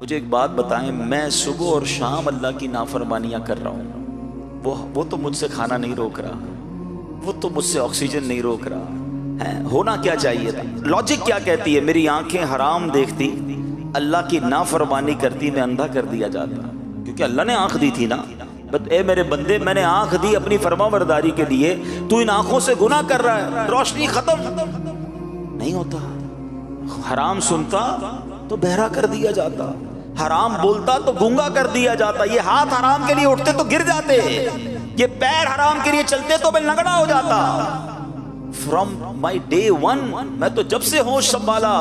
مجھے ایک بات بتائیں، میں صبح اور شام اللہ کی نافرمانیاں کر رہا ہوں، وہ تو مجھ سے کھانا نہیں روک رہا، وہ تو مجھ سے آکسیجن نہیں روک رہا ہے۔ ہونا کیا چاہیے تھا؟ لاجک کیا کہتی ہے؟ میری آنکھیں حرام دیکھتی، اللہ کی نافرمانی کرتی، میں اندھا کر دیا جاتا، کیونکہ اللہ نے آنکھ دی تھی نا۔ اے میرے بندے، میں نے آنکھ دی اپنی فرما برداری کے لیے، تو ان آنکھوں سے گناہ کر رہا ہے، روشنی ختم نہیں ہوتا۔ حرام سنتا تو بہرا کر دیا جاتا، حرام بولتا تو گونگا کر دیا جاتا، یہ ہاتھ حرام کے لیے اٹھتے تو گر جاتے، یہ پیر حرام کے لیے چلتے تو میں لنگڑا ہو جاتا۔ فرام مائی ڈے ون، میں تو جب سے ہوش سنبھالا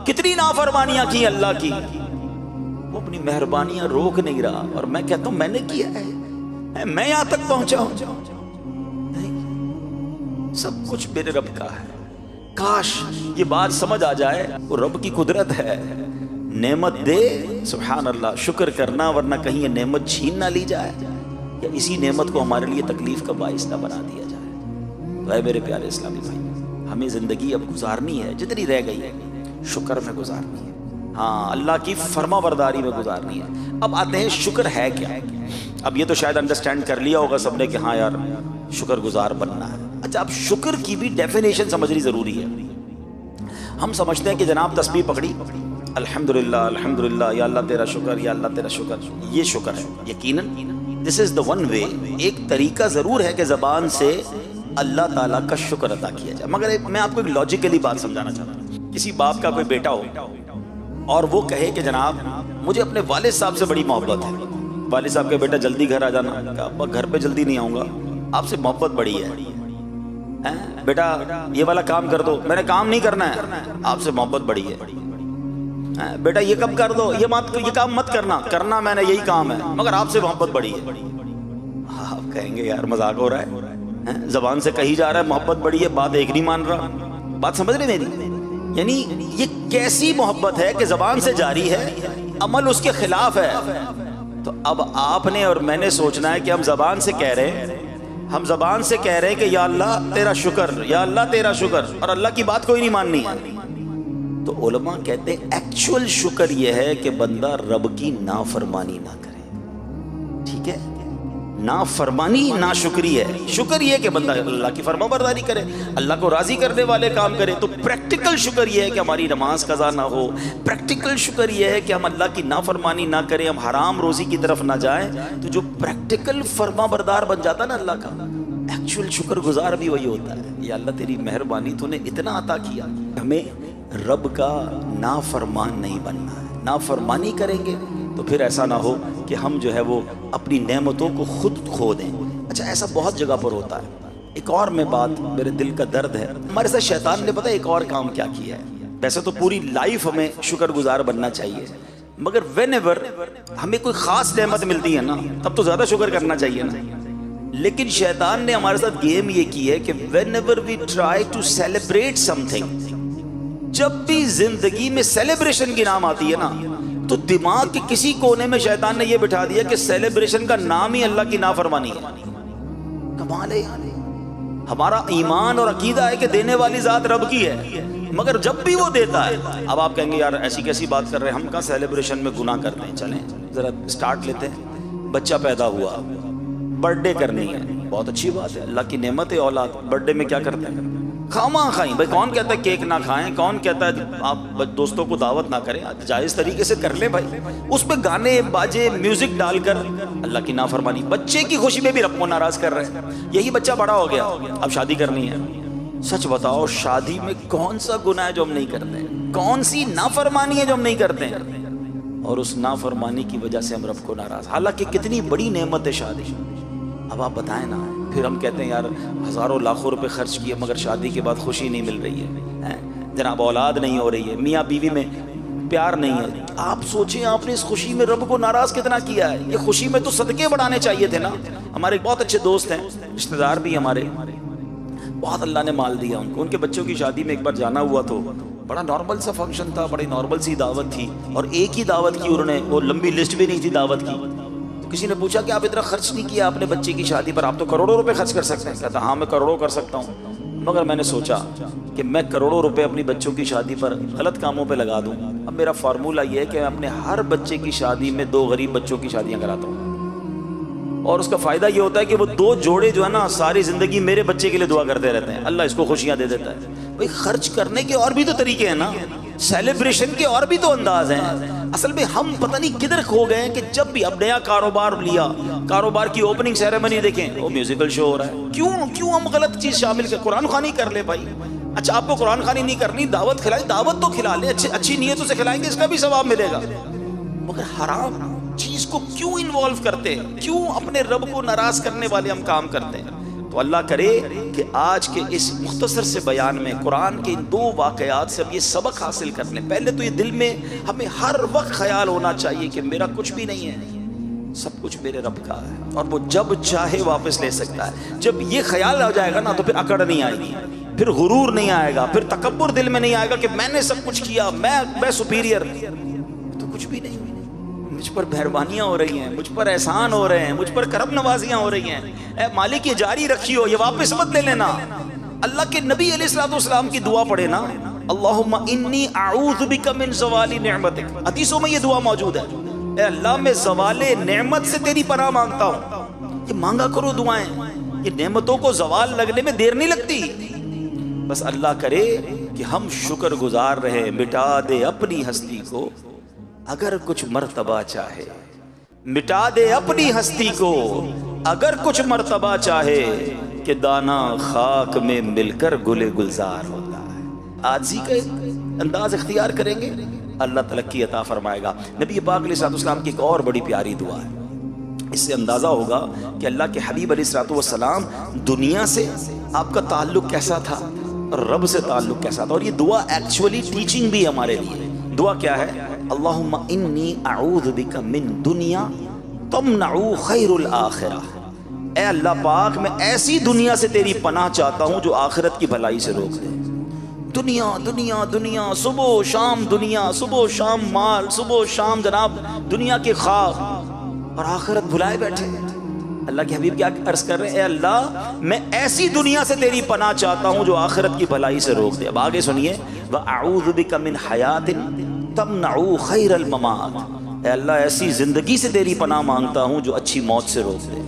کتنی نافرمانیاں کی اللہ کی، وہ اپنی مہربانیاں روک نہیں رہا، اور میں کہتا ہوں میں نے کیا ہے، میں یہاں تک پہنچا ہوں؟ نہیں، سب کچھ میرے رب کا ہے۔ کاش یہ بات سمجھ آ جائے، وہ رب کی قدرت ہے، نعمت دے سبحان اللہ شکر کرنا، ورنہ کہیں یہ نعمت چھین نہ لی جائے، یا اسی نعمت کو ہمارے لیے تکلیف کا باعث نہ بنا دیا جائے۔ تو اے میرے پیارے اسلامی بھائی، ہمیں زندگی اب گزارنی ہے، جتنی رہ گئی ہے شکر میں گزارنی ہے، ہاں اللہ کی فرما برداری میں گزارنی ہے۔ اب آتے ہیں شکر ہے کیا؟ اب یہ تو شاید انڈرسٹینڈ کر لیا ہوگا سب نے کہ ہاں یار شکر گزار بننا ہے۔ اچھا، اب شکر کی بھی ڈیفینیشن سمجھنی ضروری ہے۔ ہم سمجھتے ہیں کہ جناب تسبیح پکڑی، الحمدللہ الحمدللہ، یا اللہ تیرا شکر، یا اللہ تیرا شکر، یہ شکر ہے۔ یقیناً دس از دا ون وے، ایک طریقہ ضرور ہے کہ زبان سے اللہ تعالیٰ کا شکر ادا کیا جائے، مگر میں آپ کو ایک لاجیکلی بات سمجھانا چاہتا ہوں۔ کسی باپ کا کوئی بیٹا ہو اور وہ کہے کہ جناب مجھے اپنے والد صاحب سے بڑی محبت ہے، والد صاحب کے بیٹا جلدی گھر آ جانا، کہا ابا گھر پہ جلدی نہیں آؤں گا، آپ سے محبت بڑی ہے، بیٹا یہ والا کام کر دو، میں نے کام نہیں کرنا ہے، آپ سے محبت بڑی ہے، بیٹا یہ کب کر دو، یہ کام مت کرنا میں نے یہی کام ہے، مگر آپ سے محبت بڑی ہے۔ آپ کہیں گے یار مذاق ہو رہا ہے، زبان سے کہی جا رہا ہے محبت بڑی ہے، بات ایک نہیں مان رہا، بات سمجھ رہے میری؟ یعنی یہ کیسی محبت ہے کہ زبان سے جاری ہے، عمل اس کے خلاف ہے۔ تو اب آپ نے اور میں نے سوچنا ہے کہ ہم زبان سے کہہ رہے ہیں کہ یا اللہ تیرا شکر، یا اللہ تیرا شکر، اور اللہ کی بات کوئی نہیں ماننی ہے۔ تو علماء کہتے ہیں ایکچول شکر یہ ہے کہ بندہ رب کی نافرمانی نہ کرے، ٹھیک ہے؟ نافرمانی ناشکری ہے، شکر یہ کہ بندہ اللہ کی فرما برداری کرے، اللہ کو راضی کرنے والے کام کرے۔ تو پریکٹیکل شکر یہ ہے کہ ہماری نماز قضا نہ ہو، پریکٹیکل شکر یہ ہے کہ ہم اللہ کی نافرمانی نہ کریں، ہم حرام روزی کی طرف نہ جائیں۔ تو جو پریکٹیکل فرما بردار بن جاتا نا اللہ کا، ایکچول شکر گزار بھی وہی ہوتا ہے۔ یا اللہ تیری مہربانی، تو نے اتنا عطا کیا، ہمیں رب کا نافرمان نہیں بننا ہے۔ نافرمانی کریں گے تو پھر ایسا نہ ہو کہ ہم جو ہے وہ اپنی نعمتوں کو خود کھو دیں۔ اچھا، ایسا بہت جگہ پر ہوتا ہے۔ ایک اور میں بات میرے دل کا درد ہے، ہمارے ساتھ شیطان نے پتہ ایک اور کام کیا کیا ہے۔ ویسے تو پوری لائف ہمیں شکر گزار بننا چاہیے، مگر وین ایور ہمیں کوئی خاص نعمت ملتی ہے نا، تب تو زیادہ شکر کرنا چاہیے نا۔ لیکن شیطان نے ہمارے ساتھ گیم یہ کی ہے کہ whenever we try to celebrate something, جب بھی زندگی میں سیلیبریشن کی نام آتی ہے نا، تو دماغ کے کسی کونے میں شیطان نے یہ بٹھا دیا کہ سیلیبریشن کا نام ہی اللہ کی نافرمانی ہے۔ کمال ہے، ہمارا ایمان اور عقیدہ ہے کہ دینے والی ذات رب کی ہے، مگر جب بھی وہ دیتا ہے، اب آپ کہیں گے یار ایسی کیسی بات کر رہے ہیں، ہم کہاں سیلیبریشن میں گناہ کرتے ہیں؟ چلیں ذرا اسٹارٹ لیتے ہیں۔ بچہ پیدا ہوا، برتھ ڈے کرنی ہے، بہت اچھی بات ہے، اللہ کی نعمت ہے اولاد۔ برتھ ڈے میں کیا کرتے ہیں؟ خواہ کھائیں بھائی، کون کہتا ہے کیک نہ کھائیں، کون کہتا ہے آپ دوستوں کو دعوت نہ کریں، جائز طریقے سے کر لیں بھائی، اس پہ گانے باجے میوزک ڈال کر اللہ کی نافرمانی، بچے کی خوشی میں بھی رب کو ناراض کر رہے ہیں۔ یہی بچہ بڑا ہو گیا، اب شادی کرنی ہے، سچ بتاؤ شادی میں کون سا گناہ ہے جو ہم نہیں کرتے، کون سی نافرمانی ہے جو ہم نہیں کرتے ہیں، اور اس نافرمانی کی وجہ سے ہم رب کو ناراض، حالانکہ کتنی بڑی نعمت ہے شادی۔ اب آپ بتائیں نا، پھر ہم کہتے ہیں یار ہزاروں لاکھوں روپے خرچ کیے مگر شادی کے بعد خوشی نہیں مل رہی ہے، جناب اولاد نہیں ہو رہی ہے، میاں بیوی میں پیار نہیں ہے۔ آپ سوچیں آپ نے اس خوشی میں رب کو ناراض کتنا کیا ہے۔ یہ خوشی میں تو صدقے بڑھانے چاہیے تھے نا۔ ہمارے بہت اچھے دوست ہیں، رشتہ دار بھی ہمارے، بہت اللہ نے مال دیا ان کو، ان کے بچوں کی شادی میں ایک بار جانا ہوا تو بڑا نارمل سا فنکشن تھا، بڑی نارمل سی دعوت تھی، اور ایک ہی دعوت کی انہوں نے، وہ لمبی لسٹ بھی نہیں تھی دعوت کی۔ کسی نے پوچھا کہ آپ اتنا خرچ نہیں کیا اپنے بچے کی شادی پر، آپ تو کروڑوں روپے خرچ کر سکتے ہیں۔ کہتا ہاں میں کروڑوں کر سکتا ہوں۔ مگر میں نے سوچا کہ میں کروڑوں روپے اپنی بچوں کی شادی پر غلط کاموں پہ لگا دوں. اب میرا فارمولہ یہ ہے کہ میں اپنے ہر بچے کی شادی میں 2 غریب بچوں کی شادیاں کراتا ہوں, اور اس کا فائدہ یہ ہوتا ہے کہ وہ 2 جوڑے جو ہے نا ساری زندگی میرے بچے کے لیے دعا کرتے رہتے ہیں, اللہ اس کو خوشیاں دے دیتا ہے. بھئی خرچ کرنے کے اور بھی تو طریقے ہیں نا, سیلیبریشن کے اور بھی تو انداز ہیں. اصل میں ہم پتہ نہیں کدھر کھو گئے ہیں کہ جب بھی اب نیا کاروبار لیا, کاروبار کی اوپننگ سیریمنی دیکھیں وہ میوزیکل شو ہو رہا ہے. کیوں ہم غلط چیز شامل کر, قرآن خوانی کر لے بھائی. اچھا آپ کو قرآن خوانی نہیں کرنی, دعوت کھلائیں, دعوت تو کھلا لیں, اچھی نیتوں سے کھلائیں گے, اس کا بھی ثواب ملے گا. مگر حرام چیز کو کیوں انوالو کرتے ہیں, کیوں اپنے رب کو ناراض کرنے والے ہم کام کرتے ہیں. تو اللہ کرے کہ آج کے اس مختصر سے بیان میں قرآن کے ان 2 واقعات سے ہم یہ سبق حاصل کر لیں. پہلے تو یہ دل میں ہمیں ہر وقت خیال ہونا چاہیے کہ میرا کچھ بھی نہیں ہے, سب کچھ میرے رب کا ہے, اور وہ جب چاہے واپس لے سکتا ہے. جب یہ خیال آ جائے گا نا تو پھر اکڑ نہیں آئے گی, پھر غرور نہیں آئے گا, پھر تکبر دل میں نہیں آئے گا کہ میں نے سب کچھ کیا, میں سپیریئر. تو کچھ بھی نہیں, مجھ پر مہربانیاں ہو رہی ہیں, مجھ پر احسان ہو رہے ہیں, مجھ پر کرم نوازیاں ہو رہی ہیں. اے مالک یہ جاری رکھی ہو, یہ واپس مت لے لینا. اللہ کے نبی علیہ الصلوۃ والسلام کی دعا پڑھے نا, اللہم انی اعوذ بک من زوال نعمتک. حدیثوں میں یہ دعا موجود ہے, اے اللہ میں زوال نعمت سے تیری پناہ مانگتا ہوں. یہ مانگا کرو دعائیں, یہ نعمتوں کو زوال لگنے میں دیر نہیں لگتی. بس اللہ کرے کہ ہم شکر گزار رہے, مٹا دے اپنی ہستی کو اگر کچھ مرتبہ چاہے, مٹا دے اپنی ہستی کو اگر کچھ مرتبہ چاہے, کہ دانا خاک میں مل کر گل گلزار ہوتا ہے. عاجزی کا انداز اختیار کریں گے, اللہ ترقی عطا فرمائے گا. نبی پاک علیہ الصلوۃ والسلام کی ایک اور بڑی پیاری دعا ہے, اس سے اندازہ ہوگا کہ اللہ کے حبیب علیہ الصلوۃ والسلام دنیا سے آپ کا تعلق کیسا تھا اور رب سے تعلق کیسا تھا. اور یہ دعا ایکچولی ٹیچنگ بھی ہمارے لیے. دعا کیا ہے؟ اللہم انی اعوذ بک من دنیا تمنع خیر الآخرہ. اے اللہ پاک میں ایسی دنیا سے تیری پناہ چاہتا ہوں جو آخرت کی بھلائی سے روک دے. دنیا دنیا دنیا, صبح و شام دنیا, صبح و شام مال, صبح و شام جناب دنیا کے خواب, اور آخرت بھلائے بیٹھے. اللہ کے حبیب کیا عرض کر رہے ہیں, اے اللہ میں ایسی دنیا سے تیری پناہ چاہتا ہوں جو آخرت کی بھلائی سے روک دے. اب آگے سنیے, وَأَعُوذُ بِكَ مِنْ حَيَاةٍ تَمْنَعُ خَيْرَ الْمَمَاتِ. اے اللہ ایسی زندگی سے تیری پناہ مانگتا ہوں جو اچھی موت سے روک دے.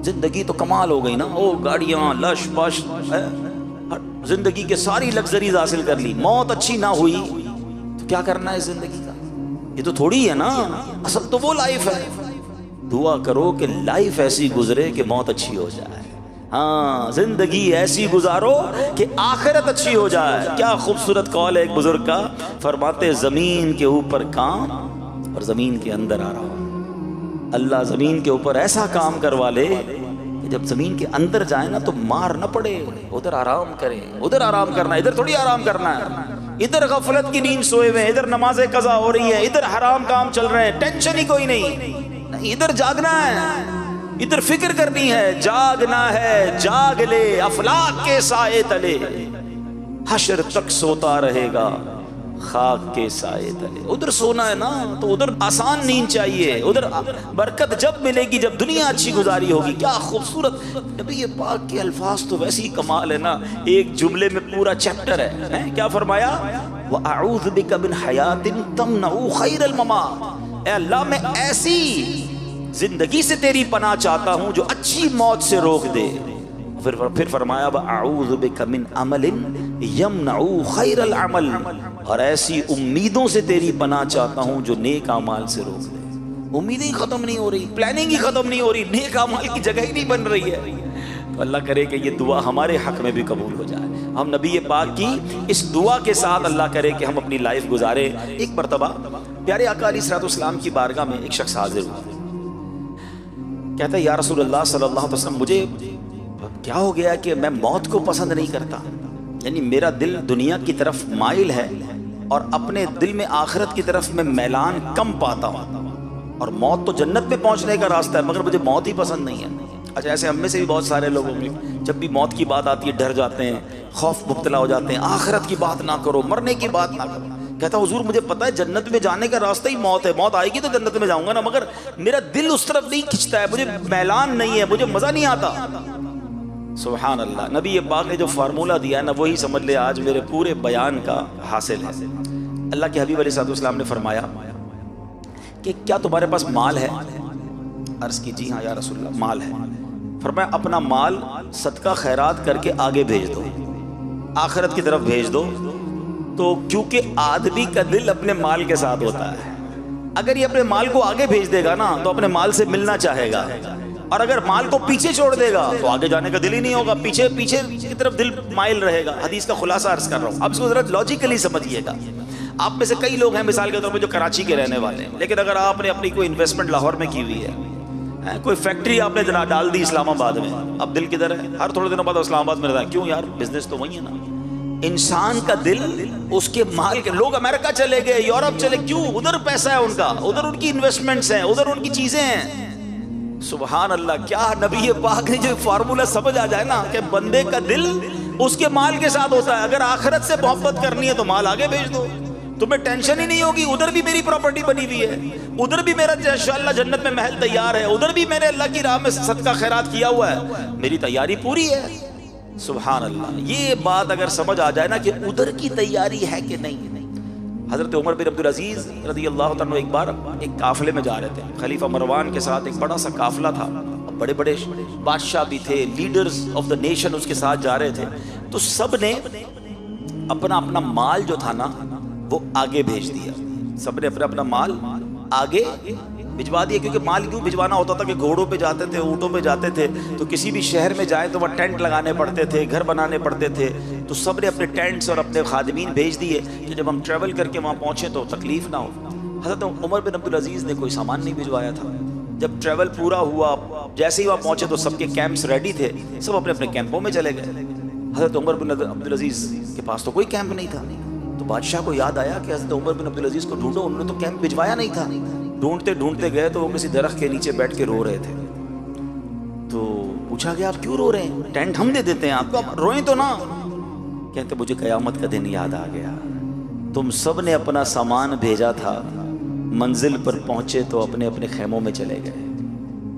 زندگی تو کمال ہو گئی نا, او گاڑیاں لش پش, زندگی کے ساری لگزریز حاصل کر لی, موت اچھی نہ ہوئی تو کیا کرنا ہے زندگی کا؟ یہ تو تھوڑی ہے نا, اصل تو وہ لائف ہے. دعا کرو کہ لائف ایسی گزرے کہ موت اچھی ہو جائے. ہاں زندگی ایسی گزارو کہ آخرت اچھی ہو جائے. کیا خوبصورت قول ہے ایک بزرگ کا, فرماتے زمین کے اوپر کام اور زمین کے اندر آرام. اللہ زمین کے اوپر ایسا کام کروا لے کہ جب زمین کے اندر جائے نا تو مار نہ پڑے, ادھر آرام کرے. ادھر آرام کرنا ہے, ادھر تھوڑی آرام کرنا ہے. ادھر غفلت کی نیند سوئے ہوئے, ادھر نماز قضا ہو رہی ہے, ادھر حرام کام چل رہے ہیں, ٹینشن ہی کوئی نہیں. ادھر جاگنا ہے, ادھر فکر کرنی ہے, جاگنا ہے, جاگ لے افلاک کے سائے تلے, حشر تک سوتا رہے گا خاک کے سائے تلے. ادھر سونا ہے نا تو ادھر آسان نیند چاہیے, ادھر برکت جب ملے گی جب دنیا اچھی گزاری ہوگی. کیا خوبصورت نبی پاک کے الفاظ تو ویسے ہی کمال ہے نا, ایک جملے میں پورا چیپٹر ہے. کیا فرمایا؟ وَأَعُوذُ بِكَ مِنْ حَيَاةٍ تَمْنَعُ خَيْرَ الْمَمَاتِ. اے اللہ میں ایسی زندگی سے تیری پناہ چاہتا ہوں جو اچھی موت سے روک دے. پھر فرمایا وَأَعُوذُ بِكَ مِنْ عَمَلٍ يَمْنَعُ خَيْرَ الْعَمَلِ. اور ایسی امیدوں سے تیری پناہ چاہتا ہوں جو نیک اعمال سے روک دے. امیدیں ختم نہیں ہو رہی, پلاننگ ہی ختم نہیں ہو رہی, نیک اعمال کی جگہ ہی نہیں بن رہی ہے. تو اللہ کرے کہ یہ دعا ہمارے حق میں بھی قبول ہو جائے. ہم نبی پاک کی اس دعا کے ساتھ اللہ کرے کہ ہم اپنی لائف گزارے. ایک مرتبہ پیارے آقا علیہ الصلوۃ والسلام کی بارگاہ میں ایک شخص حاضر ہوا, کہتا ہے یا رسول اللہ صلی اللہ علیہ وسلم مجھے کیا ہو گیا کہ میں موت کو پسند نہیں کرتا. یعنی میرا دل دنیا کی طرف مائل ہے اور اپنے دل میں آخرت کی طرف میں میلان کم پاتا ہوں, اور موت تو جنت میں پہنچنے کا راستہ ہے مگر مجھے موت ہی پسند نہیں ہے. اچھا ایسے ہم میں سے بھی بہت سارے لوگ ہوں گے جب بھی موت کی بات آتی ہے ڈر جاتے ہیں, خوف مبتلا ہو جاتے ہیں, آخرت کی بات نہ کرو, مرنے کی بات نہ کرو. کہتا حضور مجھے پتا ہے جنت میں جانے کا راستہ ہی موت ہے, موت آئے گی تو جنت میں جاؤں گا نا, مگر میرا دل اس طرف نہیں کھنچتا ہے, مجھے میلان نہیں ہے, مجھے مزہ نہیں آتا. سبحان اللہ. نبی پاک نے جو فارمولہ دیا ہے نا وہی سمجھ لے آج میرے پورے بیان کا حاصل ہے. اللہ کے حبیب علیہ السلام نے فرمایا کہ کیا تمہارے پاس مال ہے؟ عرض کی جی ہاں یا رسول اللہ مال ہے. فرمایا اپنا مال صدقہ خیرات کر کے آگے بھیج دو، آخرت کی طرف بھیج دو. تو کیونکہ آدمی کا دل اپنے مال کے ساتھ ہوتا ہے، اگر یہ اپنے مال کو آگے بھیج دے گا نا تو اپنے مال سے ملنا چاہے گا، اور اگر مال کو پیچھے چھوڑ دے گا تو آگے جانے کا دل ہی نہیں ہوگا، پیچھے پیچھے کی طرف دل مائل رہے گا. حدیث کا خلاصہ عرض کر رہا ہوں، اب اس کو ذرا لاجیکلی سمجھیے گا. آپ میں سے کئی لوگ ہیں مثال کے طور پہ جو کراچی کے رہنے والے ہیں، لیکن اگر آپ نے اپنی کوئی انویسٹمنٹ لاہور میں کی ہوئی ہے، کوئی فیکٹری آپ نے ڈال دی اسلام آباد میں، اب دل کدھر ہے؟ ہر تھوڑے دنوں بعد اسلام آباد میں رہتا ہے. کیوں یار؟ بزنس تو وہی ہے نا. انسان کا دل اس کے مال کے، لوگ امریکہ چلے گئے، یورپ چلے، کیوں؟ ادھر پیسہ ہے ان کا، ادھر ان کی انویسٹمنٹس ہیں، ادھر ان کی چیزیں ہیں. سبحان اللہ. کیا نبی پاک نے جو فارمولہ سمجھ آ جائے نا کہ بندے کا دل اس کے مال کے ساتھ ہوتا ہے. اگر آخرت سے محبت کرنی ہے تو مال آگے بھیج دو، تمہیں ٹینشن ہی نہیں ہوگی. ادھر بھی میری پراپرٹی بنی ہوئی ہے، ادھر بھی میرا انشاءاللہ جنت میں محل تیار ہے، ادھر بھی میں نے اللہ کی راہ میں صدقہ خیرات کیا ہوا ہے، میری تیاری پوری ہے. سبحان اللہ. یہ بات اگر سمجھ آ جائے نا کہ ادھر کی تیاری ہے کہ نہیں. حضرت عمر بن عبدالعزیز رضی اللہ تعالیٰ ایک بار ایک قافلے میں جا رہے تھے، خلیفہ مروان کے ساتھ ایک بڑا سا قافلہ تھا، بڑے بڑے بادشاہ بھی تھے، لیڈرز آف دا نیشن اس کے ساتھ جا رہے تھے. تو سب نے اپنا اپنا مال جو تھا نا وہ آگے بھیج دیا. سب نے اپنا اپنا مال آگے بھجوا دیا. کیونکہ مال کیوں بھجوانا ہوتا تھا کہ گھوڑوں پہ جاتے تھے، اونٹوں پہ جاتے تھے، تو کسی بھی شہر میں جائیں تو وہ ٹینٹ لگانے پڑتے تھے، گھر بنانے پڑتے تھے. تو سب نے اپنے ٹینٹس اور اپنے خادمین بھیج دیے کہ جب ہم ٹریول کر کے وہاں پہنچیں تو تکلیف نہ ہو. حضرت عمر بن عبدالعزیز نے کوئی سامان نہیں بھجوایا تھا. جب ٹریول پورا ہوا، جیسے ہی وہاں پہنچے تو سب کے کیمپس ریڈی تھے، سب اپنے اپنے کیمپوں میں چلے گئے. حضرت عمر بن عبدالعزیز کے پاس تو کوئی کیمپ نہیں تھا. تو بادشاہ کو یاد آیا کہ حضرت عمر بن عبدالعزیز کو ڈھونڈو، انہوں نے تو کیمپ بھجوایا نہیں تھا. ڈھونڈتے ڈھونڈتے گئے تو وہ کسی درخت کے نیچے بیٹھ کے رو رہے تھے. تو پوچھا کہ آپ کیوں رو رہے ہیں؟ ٹینٹ ہم دے دیتے ہیں آپ کو، آپ روئیں تو نہ. کہتے مجھے قیامت کا دن یاد آ گیا، تم سب نے اپنا سامان بھیجا تھا، منزل پر پہنچے تو اپنے اپنے خیموں میں چلے گئے.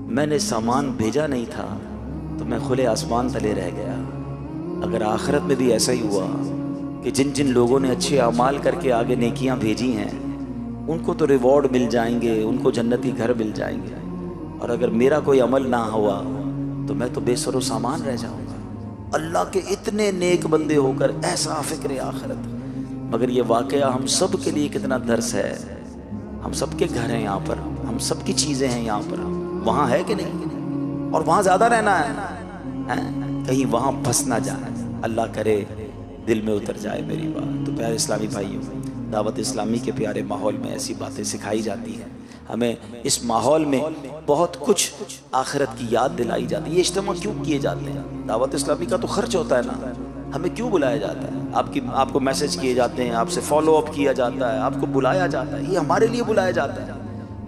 میں نے سامان بھیجا نہیں تھا تو میں کھلے آسمان تلے رہ گیا. اگر آخرت میں بھی ایسا ہی ہوا کہ جن جن لوگوں نے اچھے اعمال کر کے آگے نیکیاں بھیجی ہیں ان کو تو ریوارڈ مل جائیں گے، ان کو جنتی گھر مل جائیں گے، اور اگر میرا کوئی عمل نہ ہوا تو میں تو بے سر و سامان رہ جاؤں گا. اللہ کے اتنے نیک بندے ہو کر ایسا فکر آخرت. مگر یہ واقعہ ہم سب کے لیے کتنا درس ہے. ہم سب کے گھر ہیں یہاں پر، ہم سب کی چیزیں ہیں یہاں پر، وہاں ہے کہ نہیں؟ اور وہاں زیادہ رہنا ہے، کہیں وہاں پھنس نہ جائے. اللہ کرے دل میں اتر جائے میری بات. تو پیارے اسلامی بھائیوں، دعوت اسلامی کے پیارے ماحول میں ایسی باتیں سکھائی جاتی ہیں. ہمیں اس ماحول میں بہت کچھ آخرت کی یاد دلائی جاتی ہے. یہ اجتماع کیوں کیے جاتے ہیں؟ دعوت اسلامی کا تو خرچ ہوتا ہے نا. ہمیں کیوں بلایا جاتا ہے؟ آپ کو میسج کیے جاتے ہیں، آپ سے فالو اپ کیا جاتا ہے، آپ کو بلایا جاتا ہے. یہ ہمارے لیے بلایا جاتا ہے.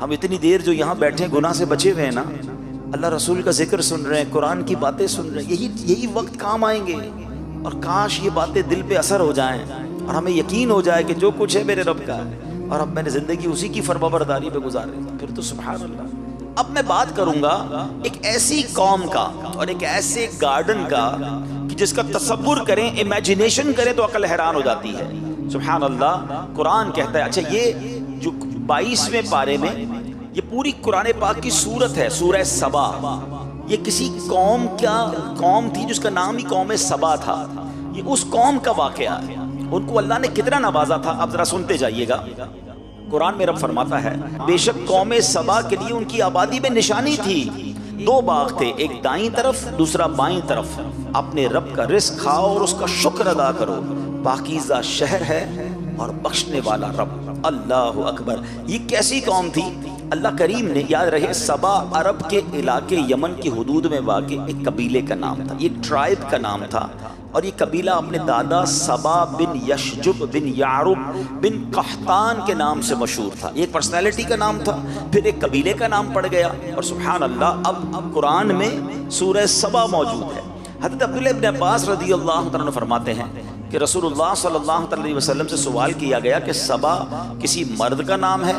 ہم اتنی دیر جو یہاں بیٹھے ہیں گناہ سے بچے ہوئے ہیں نا، اللہ رسول کا ذکر سن رہے ہیں، قرآن کی باتیں سن رہے ہیں، یہی وقت کام آئیں گے. اور کاش یہ باتیں دل پہ اثر ہو جائیں اور ہمیں یقین ہو جائے کہ جو کچھ ہے میرے رب کا ہے، اور اب میں نے زندگی اسی کی فرمانبرداری پہ گزاری. پھر تو سبحان اللہ. اب میں بات کروں گا ایک ایسی قوم کا اور ایک ایسے گارڈن کا کہ جس کا تصور کریں، امیجنیشن کریں تو عقل حیران ہو جاتی ہے. سبحان اللہ. قرآن کہتا ہے، اچھا یہ جو 22ویں پارے میں یہ پوری قرآن پاک کی سورت ہے، سورہ سبا. یہ کسی قوم تھی جس کا نام ہی قوم سبا تھا. یہ اس قوم کا واقعہ ہے. ان کو اللہ نے کتنا نوازا تھا، اب ذرا سنتے جائیے گا. قرآن میں رب فرماتا ہے، بے شک قوم سبا کے لیے ان کی آبادی میں نشانی تھی. 2 باغ تھے، ایک دائیں طرف دوسرا بائیں طرف. اپنے رب کا رزق کھاؤ اور اس کا شکر ادا کرو. پاکیزہ شہر ہے اور بخشنے والا رب. اللہ اکبر. یہ کیسی قوم تھی؟ اللہ کریم نے، یاد رہے، سبا عرب کے علاقے یمن کی حدود میں واقع ایک قبیلے کا نام تھا، یہ ٹرائب کا نام تھا. اور یہ قبیلہ اپنے دادا سبا بن یشجب بن یعرب بن قحطان کے نام سے مشہور تھا. ایک پرسنالٹی کا نام تھا، پھر ایک قبیلے کا نام پڑ گیا. اور سبحان اللہ، اب قرآن میں سورہ سبا موجود ہے. حضرت عبداللہ ابن عباس رضی اللہ عنہ فرماتے ہیں کہ رسول اللہ صلی اللہ علیہ وسلم سے سوال کیا گیا کہ سبا کسی مرد کا نام ہے،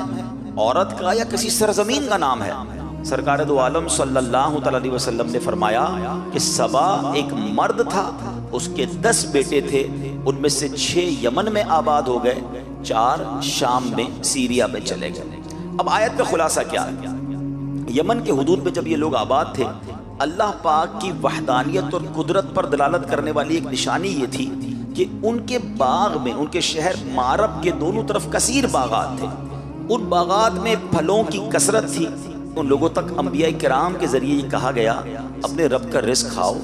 عورت کا، یا کسی سرزمین کا نام ہے؟ سرکار دو عالم صلی اللہ علیہ وسلم نے فرمایا کہ سبا ایک مرد تھا، اس کے 10 بیٹے تھے، ان میں سے 6 یمن میں آباد ہو گئے، 4 شام میں سیریا میں چلے گئے۔ اب آیت کا خلاصہ کیا ہے؟ یمن کے حدود میں جب یہ لوگ آباد تھے، اللہ پاک کی وحدانیت اور قدرت پر دلالت کرنے والی ایک نشانی یہ تھی کہ ان کے باغ میں، ان کے شہر معرب کے دونوں طرف کثیر باغات تھے، ان باغات میں پھلوں کی کثرت تھی۔ ان لوگوں تک انبیاء کرام کے ذریعے یہ کہا گیا اپنے رب کا رزق کھاؤ،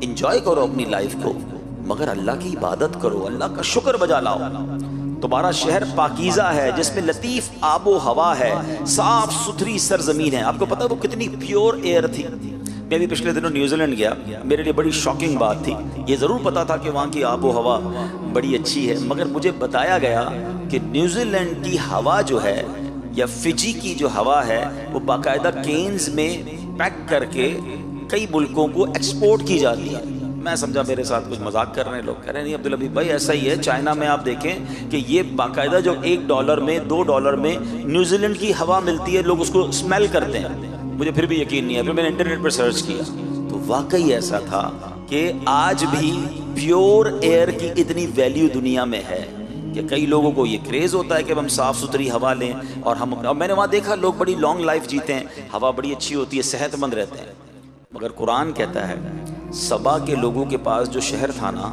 انجوائے کرو اپنی لائف کو، مگر اللہ کی عبادت کرو، اللہ کا شکر بجا لاؤ۔ تمہارا شہر پاکیزہ ہے جس میں لطیف آب و ہوا ہے، صاف ستھری سرزمین ہے۔ آپ کو پتا وہ کتنی پیور ایئر تھی؟ میں بھی پچھلے دنوں نیوزی لینڈ گیا، میرے لیے بڑی شاکنگ بات تھی۔ یہ ضرور پتا تھا کہ وہاں کی آب و ہوا بڑی اچھی ہے، مگر مجھے بتایا گیا کہ نیوزی لینڈ کی ہوا جو ہے یا فجی کی جو ہوا ہے وہ باقاعدہ کینز میں پیک کر کے کئی ملکوں کو ایکسپورٹ کی جاتی ہے۔ میں سمجھا میرے ساتھ کچھ مذاق کر رہے ہیں لوگ، کہہ رہے ہیں نہیں عبدالحبیب بھائی ایسا ہی ہے، چائنا میں آپ دیکھیں کہ یہ باقاعدہ جو $1 میں $2 میں نیوزی لینڈ کی ہوا ملتی ہے، لوگ اس کو اسمیل کرتے ہیں۔ مجھے پھر بھی یقین نہیں ہے، پھر میں نے انٹرنیٹ پر سرچ کیا تو واقعی ایسا تھا کہ آج بھی پیور ایئر کی اتنی ویلیو دنیا میں ہے کہ کئی لوگوں کو یہ کریز ہوتا ہے کہ ہم صاف ستھری ہوا لیں، اور میں نے وہاں دیکھا لوگ بڑی لانگ لائف جیتے ہیں، ہوا بڑی اچھی ہوتی ہے، صحت مند رہتے ہیں۔ مگر قرآن کہتا ہے سبا کے لوگوں کے پاس جو شہر تھا نا،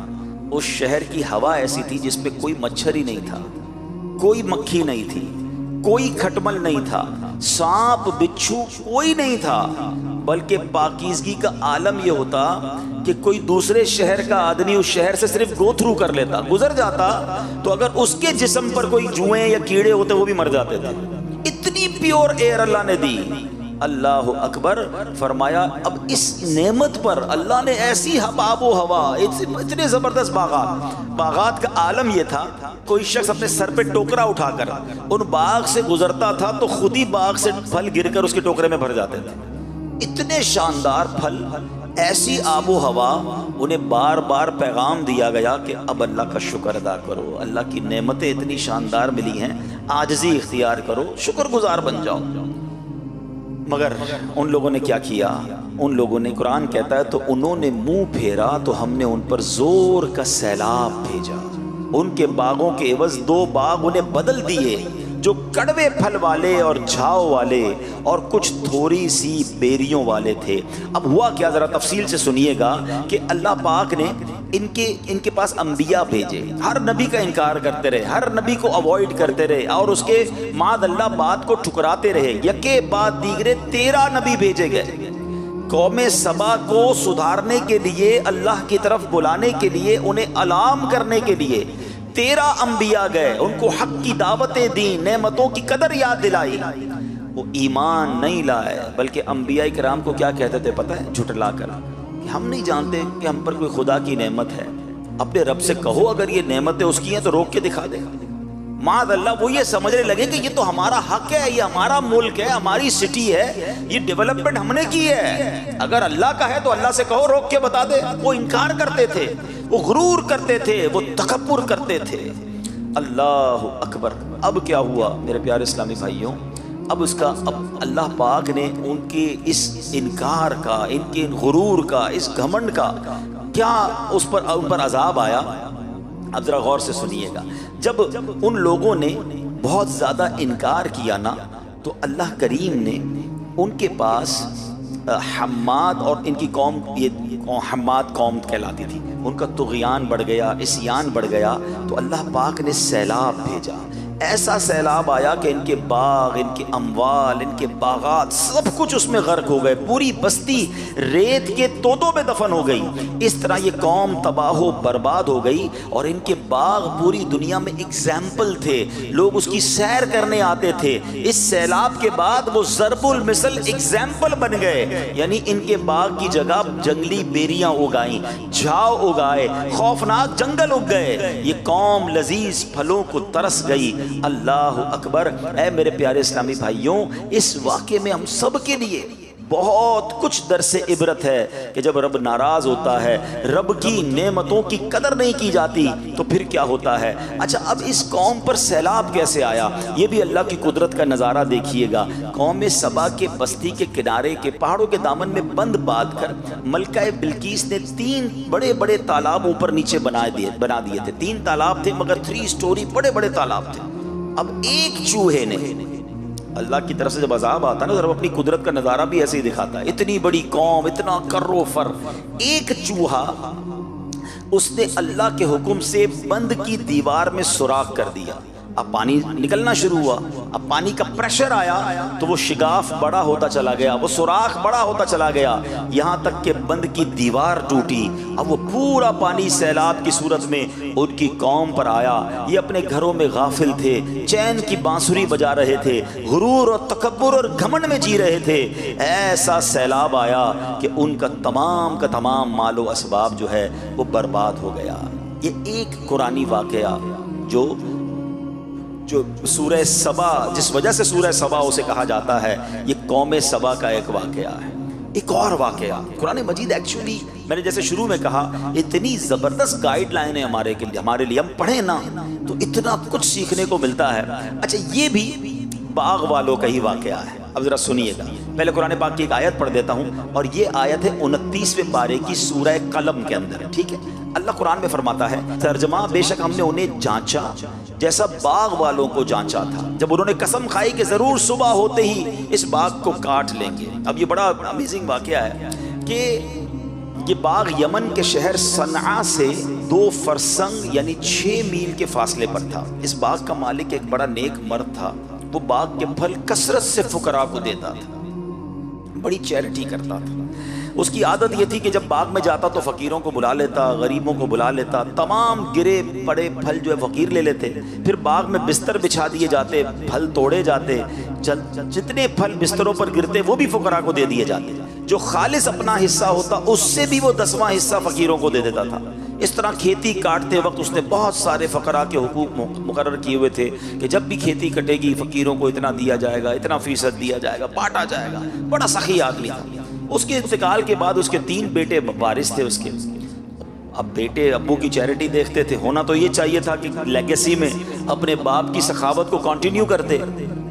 اس شہر کی ہوا ایسی تھی جس پہ کوئی مچھر ہی نہیں تھا، کوئی مکھی نہیں تھی، کوئی کھٹمل نہیں تھا، سانپ بچھو کوئی نہیں تھا، بلکہ پاکیزگی کا عالم یہ ہوتا کہ کوئی دوسرے شہر کا آدمی اس شہر سے صرف گو تھرو کر لیتا، گزر جاتا، تو اگر اس کے جسم پر کوئی جوئیں یا کیڑے ہوتے وہ بھی مر جاتے تھے۔ اتنی پیور ایئر اللہ نے دی۔ اللہ اکبر فرمایا اب اس نعمت پر اللہ نے ایسی آب و ہوا، اتنے زبردست باغات کا عالم یہ تھا، کوئی شخص اپنے سر پہ ٹوکرا اٹھا کر ان باغ سے گزرتا تھا تو خود ہی باغ سے پھل گر کر اس کے ٹوکرے میں بھر جاتے تھے۔ اتنے شاندار پھل، ایسی آب و ہوا، انہیں بار بار پیغام دیا گیا کہ اب اللہ کا شکر ادا کرو، اللہ کی نعمتیں اتنی شاندار ملی ہیں، عاجزی اختیار کرو، شکر گزار بن جاؤ۔ مگر ان لوگوں نے کیا کیا؟ ان لوگوں نے، قرآن کہتا ہے تو انہوں نے منہ پھیرا تو ہم نے ان پر زور کا سیلاب بھیجا۔ ان کے باغوں کے عوض 2 باغ انہیں بدل دیے، جو کڑوے پھل والے اور جھاؤ والے اور کچھ تھوڑی سی بیریوں والے تھے۔ اب ہوا کیا ذرا تفصیل سے سنیے گا کہ اللہ پاک نے ان کے پاس انبیاء بھیجے، ہر نبی کا انکار کرتے رہے، ہر نبی کو اوائڈ کرتے رہے اور اس کے معاذ اللہ بات کو ٹھکراتے رہے۔ یکے بعد دیگرے 13 نبی بھیجے گئے قوم سبا کو سدھارنے کے لیے، اللہ کی طرف بلانے کے لیے، انہیں الارم کرنے کے لیے 13 انبیاء گئے، ان کو حق کی دعوتیں دیں، نعمتوں کی قدر یاد دلائی۔ وہ ایمان نہیں لائے، بلکہ انبیاء کرام کو کیا کہتے تھے پتہ ہے؟ جھٹلا کر کہ ہم نہیں جانتے کہ ہم پر کوئی خدا کی نعمت ہے، اپنے رب سے کہو اگر یہ نعمتیں اس کی ہیں تو روک کے دکھا دے۔ معاذ اللہ وہ یہ سمجھنے لگے کہ یہ تو ہمارا حق ہے، یہ ہمارا ملک ہے، ہماری سٹی ہے، یہ ڈیولپمنٹ ہم نے کی ہے، اگر اللہ کا ہے تو اللہ سے کہو، روک کے بتا دے۔ وہ انکار کرتے تھے، وہ غرور کرتے تھے، وہ تکبر کرتے تھے۔ اللہ اکبر۔ اب کیا ہوا میرے پیارے اسلامی بھائیوں؟ اب اللہ پاک نے ان کے اس انکار کا، ان کے غرور کا، اس گھمنڈ کا کیا ان پر عذاب آیا؟ اب ذرا غور سے سنیے گا۔ جب ان لوگوں نے بہت زیادہ انکار کیا نا، تو اللہ کریم نے ان کے پاس حماد، اور ان کی قوم یہ حماد قوم کہلاتی تھی، ان کا طغیان بڑھ گیا، عصیان بڑھ گیا، تو اللہ پاک نے سیلاب بھیجا۔ ایسا سیلاب آیا کہ ان کے باغ، ان کے اموال، ان کے باغات سب کچھ اس میں غرق ہو گئے، پوری بستی ریت کے تودوں میں دفن ہو گئی۔ اس طرح یہ قوم تباہ و برباد ہو گئی، اور ان کے باغ پوری دنیا میں اگزامپل تھے، لوگ اس کی سیر کرنے آتے تھے۔ اس سیلاب کے بعد وہ ضرب المثل اگزامپل بن گئے، یعنی ان کے باغ کی جگہ جنگلی بیریاں اگائیں، جھاؤ اگائے، خوفناک جنگل اگ گئے، یہ قوم لذیذ پھلوں کو ترس گئی۔ اللہ اکبر۔ اے میرے پیارے اسلامی بھائیوں، اس واقعے میں ہم سب کے لیے بہت کچھ درس عبرت ہے کہ جب رب ناراض ہوتا ہے، رب کی نعمتوں کی قدر نہیں کی جاتی تو پھر کیا ہوتا ہے۔ اچھا اب اس قوم پر سیلاب کیسے آیا، یہ بھی اللہ کی قدرت کا نظارہ دیکھیے گا۔ قوم سبا کے بستی کے کنارے کے پہاڑوں کے دامن میں بند باندھ کر ملکہ بلقیس نے 3 بڑے بڑے تالاب اوپر نیچے بنا دیے تھے۔ 3 تالاب تھے مگر 3 سٹوری بڑے بڑے تالاب تھے۔ اب ایک چوہے نے، اللہ کی طرف سے جب عذاب آتا ہے نا تو اپنی قدرت کا نظارہ بھی ایسے ہی دکھاتا ہے۔ اتنی بڑی قوم، اتنا کر و فر، ایک چوہا اس نے اللہ کے حکم سے بند کی دیوار میں سوراخ کر دیا۔ اب پانی نکلنا شروع ہوا، اب پانی کا پریشر آیا تو وہ شگاف بڑا ہوتا چلا گیا، وہ سوراخ بڑا ہوتا چلا گیا، یہاں تک کہ بند کی دیوار ٹوٹی۔ اب وہ پورا پانی سیلاب کی صورت میں ان کی قوم پر آیا۔ یہ اپنے گھروں میں غافل تھے، چین کی بانسری بجا رہے تھے، غرور اور تکبر اور گھمنڈ میں جی رہے تھے۔ ایسا سیلاب آیا کہ ان کا تمام مال و اسباب جو ہے وہ برباد ہو گیا۔ یہ ایک قرآنی واقعہ جو سورہ سبا، جس وجہ سے سورہ سبا اسے کہا جاتا ہے، یہ قوم سبا کا ایک واقعہ ہے۔ ایک اور واقعہ قرآن مجید، ایکچولی میں نے جیسے شروع میں کہا، اتنی زبردست گائیڈ لائن ہے ہمارے لیے، ہم پڑھیں نا تو اتنا کچھ سیکھنے کو ملتا ہے۔ اچھا یہ بھی باغ والوں کا ہی واقعہ ہے، اب ذرا سنیے گا۔ پہلے قرآن پاک کی ایک آیت پڑھ دیتا ہوں، اور یہ آیت ہے 29ویں پارے کی سورہ قلم کے اندر، ٹھیک ہے۔ اللہ قرآن میں فرماتا ہے، ترجمہ، بے شک ہم نے انہیں جانچا جیسا باغ والوں کو جانچا تھا، جب انہوں نے قسم کھائی کہ ضرور صبح ہوتے ہی اس باغ کو کاٹ لیں گے۔ اب یہ بڑا امیزنگ واقعہ ہے کہ یہ باغ یمن کے شہر صنعاء سے 2 فرسنگ یعنی 6 میل کے فاصلے پر تھا۔ اس باغ کا مالک ایک بڑا نیک مرد تھا، وہ باغ کے پھل کثرت سے فقراء کو دیتا تھا، بڑی چیریٹی کرتا تھا۔ اس کی عادت یہ تھی کہ جب باغ میں جاتا تو فقیروں کو بلا لیتا، غریبوں کو بلا لیتا، تمام گرے پڑے پھل جو ہے فقیر لے لیتے، پھر باغ میں بستر بچھا دیے جاتے، پھل توڑے جاتے، جتنے پھل بستروں پر گرتے وہ بھی فقراء کو دے دیے جاتے، جو خالص اپنا حصہ ہوتا اس سے بھی وہ 10واں حصہ فقیروں کو دے دیتا تھا۔ اس طرح کھیتی کاٹتے وقت اس نے بہت سارے فقراء کے حقوق مقرر کیے ہوئے تھے کہ جب بھی کھیتی کٹے گی فقیروں کو اتنا دیا جائے گا، اتنا فیصد دیا جائے گا، بانٹا جائے گا۔ بڑا سخی آدمی تھا۔ اس کے انتقال کے بعد اس کے 3 بیٹے وارث تھے اس کے۔ اب بیٹے ابو کی چیریٹی دیکھتے تھے، ہونا تو یہ چاہیے تھا کہ لیگیسی میں اپنے باپ کی سخاوت کو کنٹینیو کرتے۔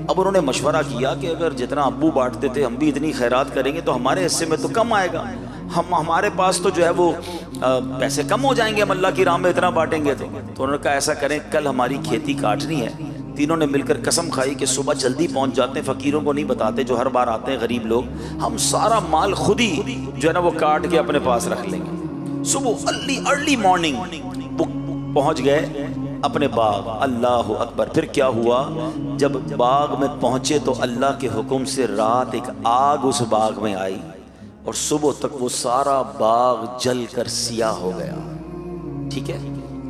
اب انہوں نے مشورہ کیا کہ اگر جتنا ابو بانٹتے تھے ہم بھی اتنی خیرات کریں گے تو ہمارے حصے میں تو کم آئے گا، ہمارے پاس تو جو ہے وہ پیسے کم ہو جائیں گے، ہم اللہ کی راہ میں اتنا بانٹیں گے۔ تو انہوں نے کہا ایسا کریں، کل ہماری کھیتی کاٹنی ہے۔ تینوں نے مل کر قسم کھائی کہ صبح جلدی پہنچ جاتے ہیں، فقیروں کو نہیں بتاتے جو ہر بار آتے ہیں غریب لوگ، ہم سارا مال خود ہی جو ہے نا وہ کاٹ کے اپنے پاس رکھ لیں گے۔ صبح ارلی مارننگ وہ پہنچ گئے اپنے باغ۔ اللہ اکبر! پھر کیا ہوا، جب باغ میں پہنچے تو اللہ کے حکم سے رات ایک آگ اس باغ میں آئی اور صبح تک وہ سارا باغ جل کر سیاہ ہو گیا، ٹھیک ہے۔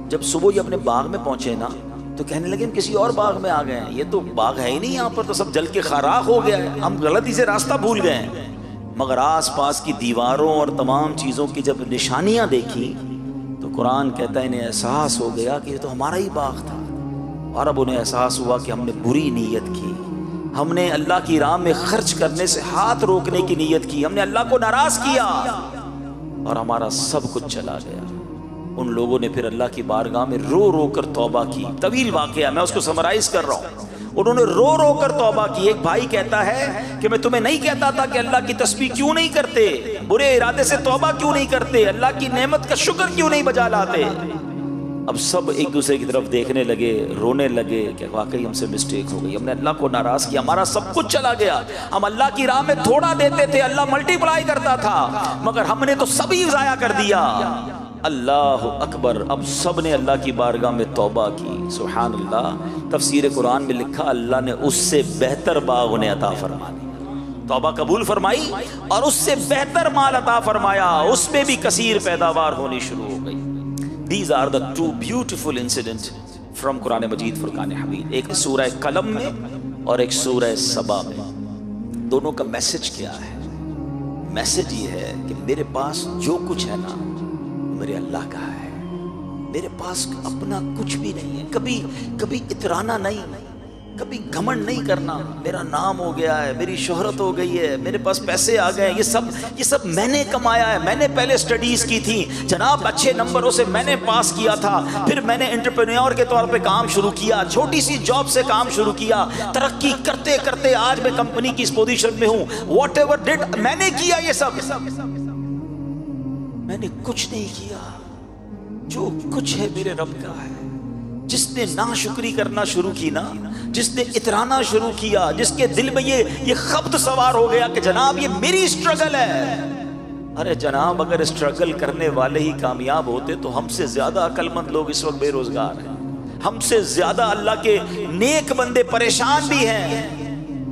جب صبح یہ اپنے باغ میں پہنچے نا تو کہنے لگے ہم کسی اور باغ میں آ گئے ہیں، یہ تو باغ ہے ہی نہیں، یہاں پر تو سب جل کے خاراخ ہو گیا ہے، ہم غلطی سے راستہ بھول گئے ہیں۔ مگر آس پاس کی دیواروں اور تمام چیزوں کی جب نشانیاں دیکھی تو قرآن کہتا ہے انہیں احساس ہو گیا کہ یہ تو ہمارا ہی باغ تھا، اور اب انہیں احساس ہوا کہ ہم نے بری نیت کی، ہم نے اللہ کی راہ میں خرچ کرنے سے ہاتھ روکنے کی نیت کی، ہم نے اللہ کو ناراض کیا اور ہمارا سب کچھ چلا گیا۔ ان لوگوں نے پھر اللہ کی بارگاہ میں رو رو کر توبہ کی۔ طویل واقعہ، میں اس کو سمرائز کر رہا ہوں۔ انہوں نے رو رو کر توبہ کی۔ ایک بھائی کہتا ہے کہ میں تمہیں نہیں کہتا تھا کہ اللہ کی تسبیح کیوں نہیں کرتے، برے ارادے سے توبہ کیوں نہیں کرتے، اللہ کی نعمت کا شکر کیوں نہیں بجا لاتے۔ اب سب ایک دوسرے کی طرف دیکھنے لگے، رونے لگے کہ واقعی ہم سے مسٹیک ہو گئی، ہم نے اللہ کو ناراض کیا، ہمارا سب کچھ چلا گیا۔ ہم اللہ کی راہ میں تھوڑا دیتے تھے، اللہ ملٹی پلائی کرتا تھا، مگر ہم نے تو سبھی ضائع کر دیا۔ اللہ اکبر! اب سب نے اللہ کی بارگاہ میں توبہ کی۔ سبحان اللہ! تفسیر قرآن میں لکھا اللہ نے اس سے بہتر باغ انہیں عطا فرمایا، توبہ قبول فرمائی اور اس سے بہتر مال عطا فرمایا، اس میں بھی کثیر پیداوار ہونی شروع ہو گئی۔ These are the two beautiful incidents from قرآن مجید فرقان حمید، ایک سورہ قلم میں اور ایک سورہ سبا میں۔ دونوں کا میسج کیا ہے؟ میسج یہ ہے کہ میرے پاس جو کچھ ہے نا میرے اللہ کا ہے، میرے پاس اپنا کچھ بھی نہیں ہے، کبھی اترانا نہیں، کبھی گھمنڈ نہیں کرنا، میرا نام ہو گیا ہے، میری شہرت ہو گئی ہے، میرے پاس پیسے آ گئے، یہ سب میں نے کمایا ہے، میں نے پہلے سٹڈیز کی تھی جناب، اچھے نمبروں سے میں نے پاس کیا تھا، پھر میں نے انٹرپرینیور کے طور پہ کام شروع کیا، چھوٹی سی جاب سے کام شروع کیا، ترقی کرتے کرتے آج میں کمپنی کی اس پوزیشن میں ہوں، واٹ ایور ڈڈ، میں نے کیا یہ سب، میں نے کچھ نہیں کیا، جو کچھ ہے میرے رب کا ہے۔ جس نے ناشکری کرنا شروع کی نا، جس نے اترانا شروع کیا، جس کے دل میں یہ خبط سوار ہو گیا کہ جناب یہ میری سٹرگل ہے، ارے جناب اگر سٹرگل کرنے والے ہی کامیاب ہوتے تو ہم سے زیادہ عقل مند لوگ اس وقت بے روزگار ہیں، ہم سے زیادہ اللہ کے نیک بندے پریشان بھی ہیں۔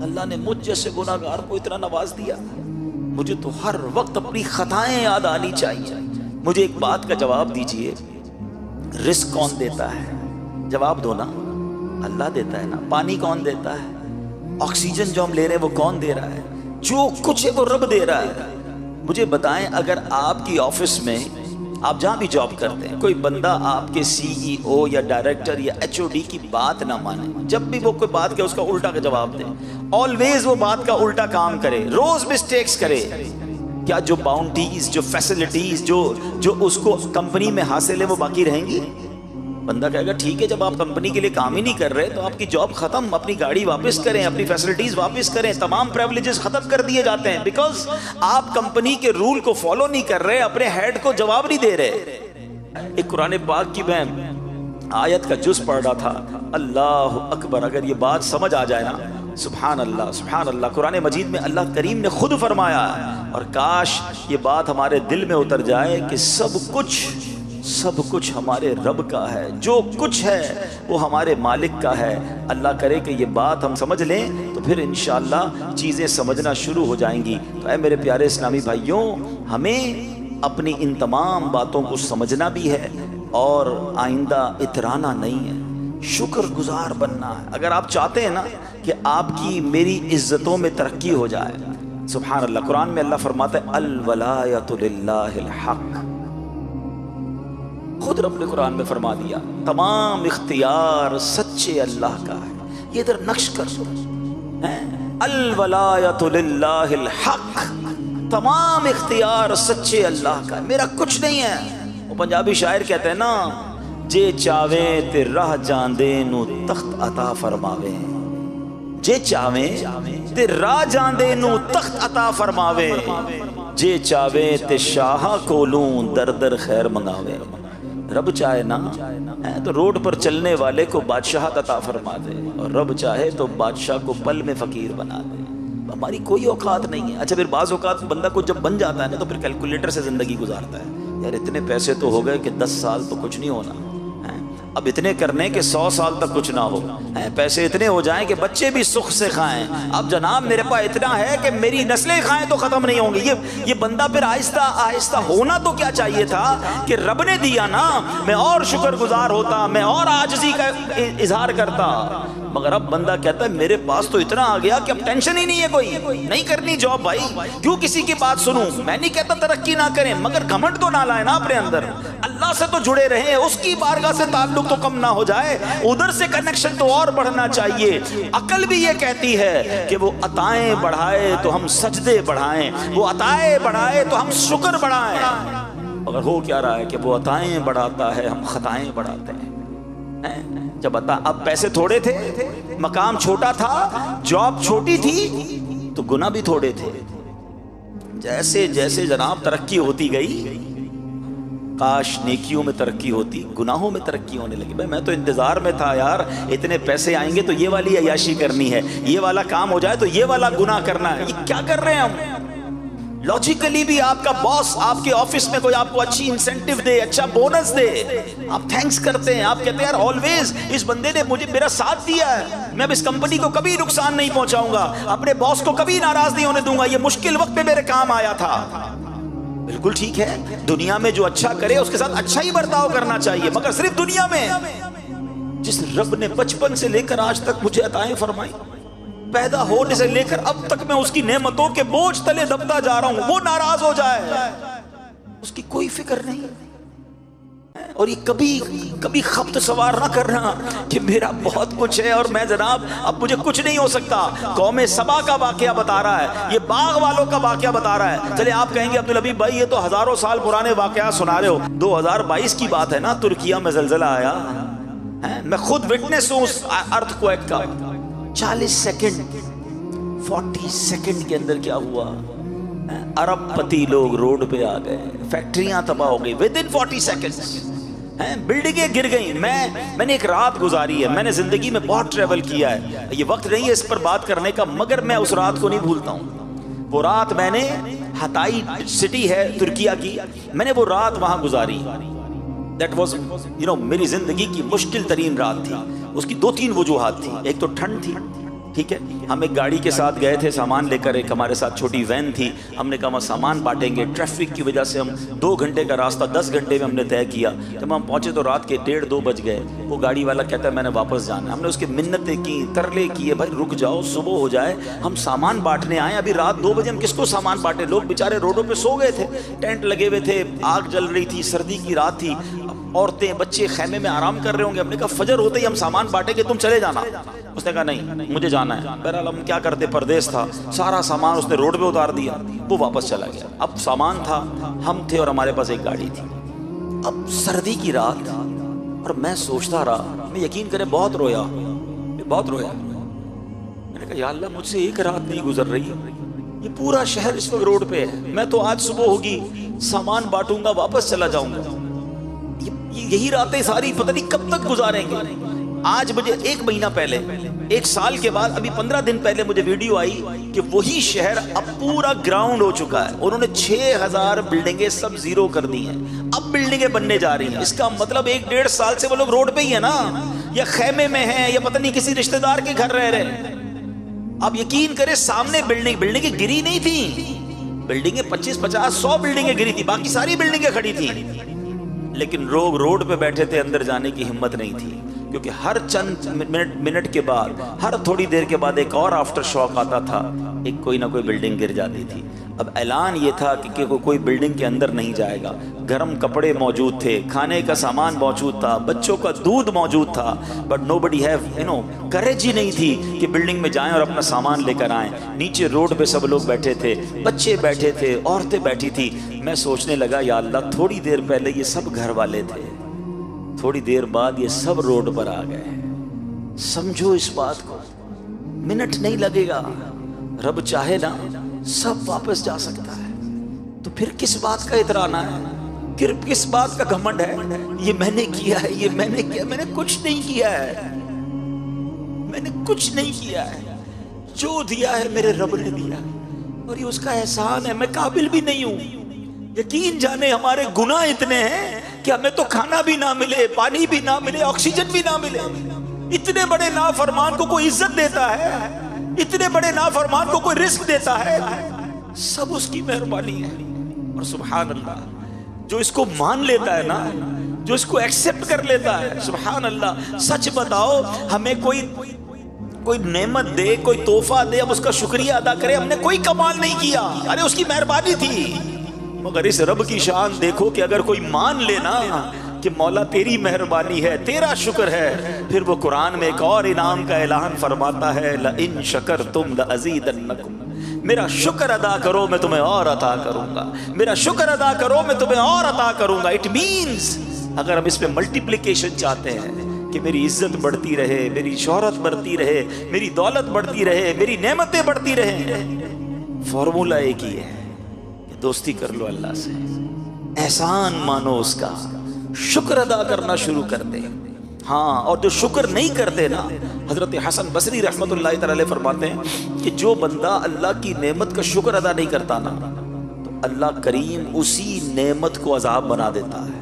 اللہ نے مجھ جیسے گناہگار کو اتنا نواز دیا، مجھے تو ہر وقت اپنی خطائیں یاد آنی چاہیے۔ مجھے ایک بات کا جواب دیجئے، رزق کون دیتا ہے؟ جواب دو نا، اللہ دیتا ہے نا۔ پانی کون دیتا ہے؟ آکسیجن جو ہم لے رہے ہیں وہ کون دے رہا ہے؟ جو کچھ ہے وہ رب دے رہا ہے۔ مجھے بتائیں، اگر آپ کی آفس میں، آپ جہاں بھی جاب کرتے ہیں، کوئی بندہ آپ کے CEO یا ڈائریکٹر یا HOD کی بات نہ مانے، جب بھی وہ کوئی بات کہے اس کا الٹا کا جواب دے، آلویز وہ بات کا الٹا کام کرے، روز مسٹیکس کرے، کیا جو باؤنڈریز، جو فیسلٹیز جو اس کو کمپنی میں حاصل ہے وہ باقی رہیں گی؟ بندہ کہے گا ٹھیک ہے، جب آپ کمپنی کے لیے کام ہی نہیں کر رہے تو آپ کی جاب ختم، اپنی گاڑی واپس کریں، اپنی فیسلٹیز واپس کریں، تمام پریولیجز ختم کر دیے جاتے ہیں، بیکاز آپ کمپنی کے رول کو فالو نہیں کر رہے، اپنے ہیڈ کو جواب نہیں دے رہے۔ ایک قرآن پاک کی میں آیت کا جز پڑھ رہا تھا، اللہ اکبر، اگر یہ بات سمجھ آ جائے نا، سبحان اللہ سبحان اللہ، قرآن مجید میں اللہ کریم نے خود فرمایا، اور کاش یہ بات ہمارے دل میں اتر جائے کہ سب کچھ ہمارے رب کا ہے، جو کچھ ہے وہ ہمارے مالک کا ہے۔ اللہ کرے کہ یہ بات ہم سمجھ لیں تو پھر انشاءاللہ چیزیں سمجھنا شروع ہو جائیں گی۔ تو اے میرے پیارے اسلامی بھائیوں، ہمیں اپنی ان تمام باتوں کو سمجھنا بھی ہے اور آئندہ اترانا نہیں ہے، شکر گزار بننا ہے۔ اگر آپ چاہتے ہیں نا کہ آپ کی میری عزتوں میں ترقی ہو جائے، سبحان اللہ، قرآن میں اللہ فرماتا ہے الولایۃ للہ الحق، خود رب نے قرآن میں فرما دیا تمام اختیار سچے اللہ کا ہے۔ یہ ادھر نقش کر سو، الولایۃ للہ الحق، تمام اختیار سچے اللہ کا ہے، میرا کچھ نہیں ہے۔ وہ پنجابی شاعر کہتے ہیں نا، جے چاویں تے راہ جاندے نو تخت عطا فرماوے، جے چاویں تے راہ جاندے نو تخت عطا فرماوے، جے چاویں تے شاہ کولوں در در خیر منگاوے۔ رب چاہے نا تو روڈ پر چلنے والے کو بادشاہت عطا فرما دے، اور رب چاہے تو بادشاہ کو پل میں فقیر بنا دے۔ ہماری کوئی اوقات نہیں ہے۔ اچھا، پھر بعض اوقات بندہ کو جب بن جاتا ہے نا تو پھر کیلکولیٹر سے زندگی گزارتا ہے، یار اتنے پیسے تو ہو گئے کہ 10 سال تو کچھ نہیں ہونا، اب اتنے کرنے کہ 100 سال تک کچھ نہ ہو، پیسے اتنے ہو جائیں کہ بچے بھی سکھ سے کھائیں، اب جناب میرے پاس اتنا ہے کہ میری نسلیں کھائیں تو ختم نہیں ہوں گی۔ یہ بندہ پھر آہستہ آہستہ ہونا تو کیا چاہیے تھا کہ رب نے دیا نا، میں اور شکر گزار ہوتا، میں اور عاجزی کا اظہار کرتا، مگر اب بندہ کہتا ہے میرے پاس تو اتنا آ گیا کہ اب ٹینشن ہی نہیں ہے، کوئی نہیں کرنی جاب، بھائی کیوں کسی کی بات سنوں؟ میں نہیں کہتا ترقی نہ کریں، مگر گھمنڈ تو نہ لائیں نا اپنے اندر، اللہ سے تو جڑے رہیں، اس کی بارگاہ سے تعلق تو کم نہ ہو جائے، ادھر سے کنیکشن تو اور بڑھنا چاہیے۔ عقل بھی یہ کہتی ہے کہ وہ عطائیں بڑھائے تو ہم سجدے بڑھائیں، وہ عطائیں بڑھائے تو ہم شکر بڑھائیں، مگر ہو کیا رہا ہے کہ وہ عطائیں بڑھاتا ہے، ہم خطائیں بڑھاتے ہیں۔ جب اب پیسے تھوڑے تھے، مقام چھوٹا تھا، جاب چھوٹی تھی، تو گناہ بھی تھوڑے تھے۔ جیسے جیسے جناب ترقی ہوتی گئی، کاش نیکیوں میں ترقی ہوتی، گناہوں میں ترقی ہونے لگی۔ بھائی میں تو انتظار میں تھا یار، اتنے پیسے آئیں گے تو یہ والی عیاشی کرنی ہے، یہ والا کام ہو جائے تو یہ والا گناہ کرنا ہے۔ یہ کیا کر رہے ہیں ہم؟ لاجیکلی بھی آپ کا باس آپ کے آفس میں کوئی آپ کو اچھی انسینٹیو دے، اچھا بونس دے، آپ تھینکس کرتے ہیں، آپ کہتے ہیں یار آلویز اس بندے نے مجھے میرا ساتھ دیا ہے، میں اب اس کمپنی کو کبھی نقصان نہیں پہنچاؤں گا، اپنے باس کو کبھی ناراض نہیں ہونے دوں گا، یہ مشکل وقت میں میرے کام آیا تھا۔ بالکل ٹھیک ہے، دنیا میں جو اچھا کرے اس کے ساتھ اچھا ہی برتاؤ کرنا چاہیے، مگر صرف دنیا میں۔ جس رب نے بچپن سے لے کر آج تک مجھے عطائیں فرمائی، پیدا ہونے سے لے کر اب تک میں اس کی نعمتوں کے بوجھ تلے دبتا جا رہا ہوں، وہ ناراض ہو جائے اس کی کوئی فکر نہیں۔ اور یہ کبھی خبت سوار نہ کرنا کہ میرا بہت کچھ ہے اور میں جناب اب مجھے کچھ نہیں ہو سکتا. قوم سبا کا واقعہ بتا رہا ہے, یہ باغ والوں کا واقعہ بتا رہا ہے. چلے آپ کہیں گے عبدالحبیب بھائی یہ تو ہزاروں سال پرانے واقعات سنا رہے ہو, 2022 کی بات ہے نا, ترکیہ میں زلزلہ آیا, میں خود وٹنس ہوں اس ارتھ کویک کا. 40 سیکنڈ 40 سیکنڈ کے اندر کیا ہوا, ارب پتی لوگ روڈ پہ آ گئے, فیکٹریاں تباہ ہو گئی ودن 40 سیکنڈ, بلڈنگیں گر گئیں. میں نے ایک رات گزاری ہے, میں نے زندگی میں بہت ٹریول کیا ہے, یہ وقت نہیں ہے اس پر بات کرنے کا, مگر میں اس رات کو نہیں بھولتا ہوں. وہ رات میں نے ہتائی سٹی ہے ترکیہ کی, میں نے وہ رات وہاں گزاری. دیٹ واز میری زندگی کی مشکل ترین رات تھی. اس کی 2-3 وجوہات تھی. ایک تو ٹھنڈ تھی, ٹھیک ہے, ہم ایک گاڑی کے ساتھ گئے تھے سامان لے کر, ایک ہمارے ساتھ چھوٹی وین تھی, ہم نے کہا ہم سامان بانٹیں گے. ٹریفک کی وجہ سے ہم 2 گھنٹے کا راستہ 10 گھنٹے میں ہم نے طے کیا. جب ہم پہنچے تو رات کے 1:30-2 بج گئے. وہ گاڑی والا کہتا ہے میں نے واپس جانا ہے. ہم نے اس کی منتیں کی, ترلے کیے, بھائی رک جاؤ صبح ہو جائے, ہم سامان بانٹنے آئے, ابھی رات 2 بجے ہم کس کو سامان بانٹے. لوگ بیچارے روڈوں پہ سو گئے تھے, ٹینٹ لگے ہوئے تھے, آگ جل رہی تھی, سردی کی رات تھی, عورتیں بچے خیمے میں آرام کر رہے ہوں گے. ہم نے کہا فجر ہوتے ہی ہم سامان بانٹیں گے, تم چلے جانا. اس نے کہا نہیں مجھے جانا ہے. بہرحال ہم کیا کرتے, پردیس تھا, سارا سامان اس نے روڈ پہ اتار دیا, وہ واپس چلا گیا. اب سامان تھا, ہم تھے اور ہمارے پاس ایک گاڑی تھی. اب سردی کی رات, اور میں سوچتا رہا, میں یقین کرے بہت رویا. میں نے کہا یا اللہ مجھ سے ایک رات نہیں گزر رہی, یہ پورا شہر اس وقت روڈ پہ ہے, میں تو آج صبح ہوگی سامان بانٹوں گا واپس چلا جاؤں گا, یہی راتیں ساری پتہ نہیں کب تک گزاریں گے. آج مجھے 1 مہینہ پہلے, 1 سال کے بعد, ابھی 15 دن پہلے مجھے ویڈیو آئی کہ وہی شہر اب پورا گراؤنڈ ہو چکا ہے. انہوں نے 6000 بلڈنگیں سب زیرو کر دی ہیں, اب بلڈنگیں بننے جا رہی ہیں. اس کا مطلب 1-1.5 سال سے وہ لوگ روڈ پہ ہی ہیں نا, یا خیمے میں ہیں, یا پتہ نہیں کسی رشتہ دار کے گھر رہ رہے ہیں. اب یقین کرے سامنے بلڈنگیں گری نہیں تھی, بلڈنگیں 25-50-100 بلڈنگیں گری تھی, باقی ساری بلڈنگیں کھڑی تھی. لیکن لوگ روڈ پہ بیٹھے تھے, اندر جانے کی ہمت نہیں تھی, کیونکہ ہر چند منٹ کے بعد, ہر تھوڑی دیر کے بعد ایک اور آفٹر شاک آتا تھا, ایک کوئی نہ کوئی بلڈنگ گر جاتی تھی. اب اعلان یہ تھا کہ کوئی بلڈنگ کے اندر نہیں جائے گا. گرم کپڑے موجود تھے, کھانے کا سامان موجود تھا, بچوں کا دودھ موجود تھا, بٹ nobody have courage ہی نہیں تھی کہ بلڈنگ میں جائیں اور اپنا سامان لے کر آئیں. نیچے روڈ پہ سب لوگ بیٹھے تھے, بچے بیٹھے تھے, عورتیں بیٹھی تھی. میں سوچنے لگا یا اللہ تھوڑی دیر پہلے یہ سب گھر والے تھے, تھوڑی دیر بعد یہ سب روڈ پر آ گئے. سمجھو اس بات کو, منٹ نہیں لگے گا, رب چاہے نا سب واپس جا سکتا ہے. تو پھر کس بات کا اترانا ہے, پھر کس بات کا گھمنڈ ہے, یہ میں نے کیا ہے, یہ میں نے کیا. میں نے کچھ نہیں کیا ہے, میں نے کچھ نہیں کیا ہے. جو دیا ہے میرے رب نے دیا, اور یہ اس کا احسان ہے. میں قابل بھی نہیں ہوں. یقین جانے ہمارے گناہ اتنے ہیں کہ ہمیں تو کھانا بھی نہ ملے, پانی بھی نہ ملے, آکسیجن بھی نہ ملے. اتنے بڑے نافرمان کو کوئی عزت دیتا ہے, اتنے بڑے نافرمان کو کوئی رزق دیتا ہے, سب اس کی مہربانی ہے. اور سبحان اللہ, جو اس کو مان لیتا ہے نا, جو اس کو ایکسپٹ کر لیتا ہے, سبحان اللہ. سچ بتاؤ, ہمیں کوئی نعمت دے, کوئی تحفہ دے, ہم اس کا شکریہ ادا کریں. ہم نے کوئی کمال نہیں کیا, ارے اس کی مہربانی تھی. مگر اس رب کی شان دیکھو کہ اگر کوئی مان لینا کہ مولا تیری مہربانی ہے, تیرا شکر ہے, پھر وہ قرآن میں ایک اور انعام کا اعلان فرماتا ہے, لَإِن شَكَرْتُمْ لَأَزِيدَنَّكُمْ. میرا شکر ادا کرو میں تمہیں اور عطا کروں گا, میرا شکر ادا کرو میں تمہیں اور عطا کروں گا. اٹ مینز اگر ہم اس پہ ملٹیپلیکیشن چاہتے ہیں کہ میری عزت بڑھتی رہے, میری شہرت بڑھتی رہے, میری دولت بڑھتی رہے, میری نعمتیں بڑھتی رہیں, فارمولہ ایک ہی ہے, دوستی کر لو اللہ سے, احسان مانو اس کا, شکر ادا کرنا شروع کر دے. ہاں, اور جو شکر نہیں کرتے نا, حضرت حسن بصری رحمت اللہ تعالی علیہ فرماتے ہیں کہ جو بندہ اللہ کی نعمت کا شکر ادا نہیں کرتا نا, تو اللہ کریم اسی نعمت کو عذاب بنا دیتا ہے.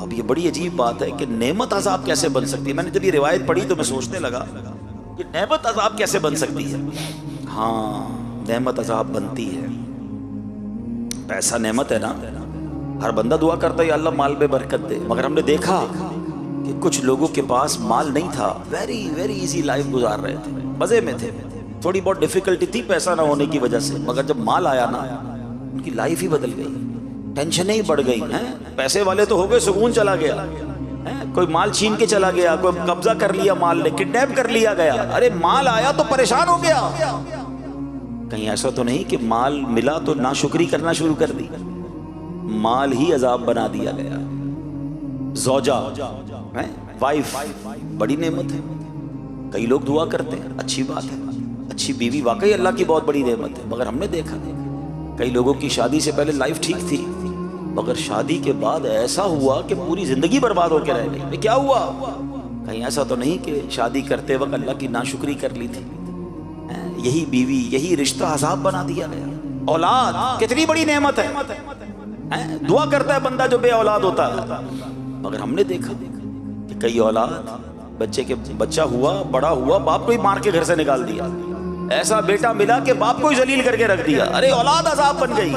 اب یہ بڑی عجیب بات ہے کہ نعمت عذاب کیسے بن سکتی ہے. میں نے جب یہ روایت پڑھی تو میں سوچنے لگا کہ نعمت عذاب کیسے بن سکتی ہے. ہاں, نعمت عذاب بنتی ہے. پیسہ نعمت ہے نا, ہر بندہ دعا کرتا ہے اللہ مال میں برکت دے. مگر ہم نے دیکھا کہ کچھ لوگوں کے پاس مال نہیں تھا, ویری ایزی لائف گزار رہے تھے, مزے میں تھے. تھوڑی بہت ڈیفیکلٹی تھی پیسہ نہ ہونے کی وجہ سے, مگر جب مال آیا نا ان کی لائف ہی بدل گئی. ٹینشنیں ہی بڑھ گئی ہیں. پیسے والے تو ہو گئے, سکون چلا گیا, کوئی مال چھین کے چلا گیا, کوئی قبضہ کر لیا مال نے, کڈنیپ کر لیا گیا. ارے مال آیا تو پریشان ہو گیا. کہیں ایسا تو نہیں کہ مال ملا تو ناشکری کرنا شروع کر دی. مال ہی عذاب بنا دیا گیا. زوجہ وائف بڑی نعمت ہے. کئی لوگ دعا کرتے ہیں, اچھی بات ہے, اچھی بیوی واقعی اللہ کی بہت بڑی نعمت ہے. مگر ہم نے دیکھا کئی لوگوں کی شادی سے پہلے لائف ٹھیک تھی, مگر شادی کے بعد ایسا ہوا کہ پوری زندگی برباد ہو کے رہ گئی. کیا ہوا؟ کہیں ایسا تو نہیں کہ شادی کرتے وقت اللہ کی ناشکری کر لی تھی. یہی بیوی, یہی رشتہ عذاب بنا دیا گیا. اولاد کتنی بڑی نعمت ہے, دعا کرتا ہے بندہ جو بے اولاد ہوتا ہے. مگر ہم نے دیکھا کہ کئی اولاد, بچہ ہوا, بڑا ہوا, باپ کو ہی مار کے گھر سے نکال دیا. ایسا بیٹا ملا کہ باپ کو ہی ذلیل کر کے رکھ دیا. ارے اولاد عذاب بن گئی.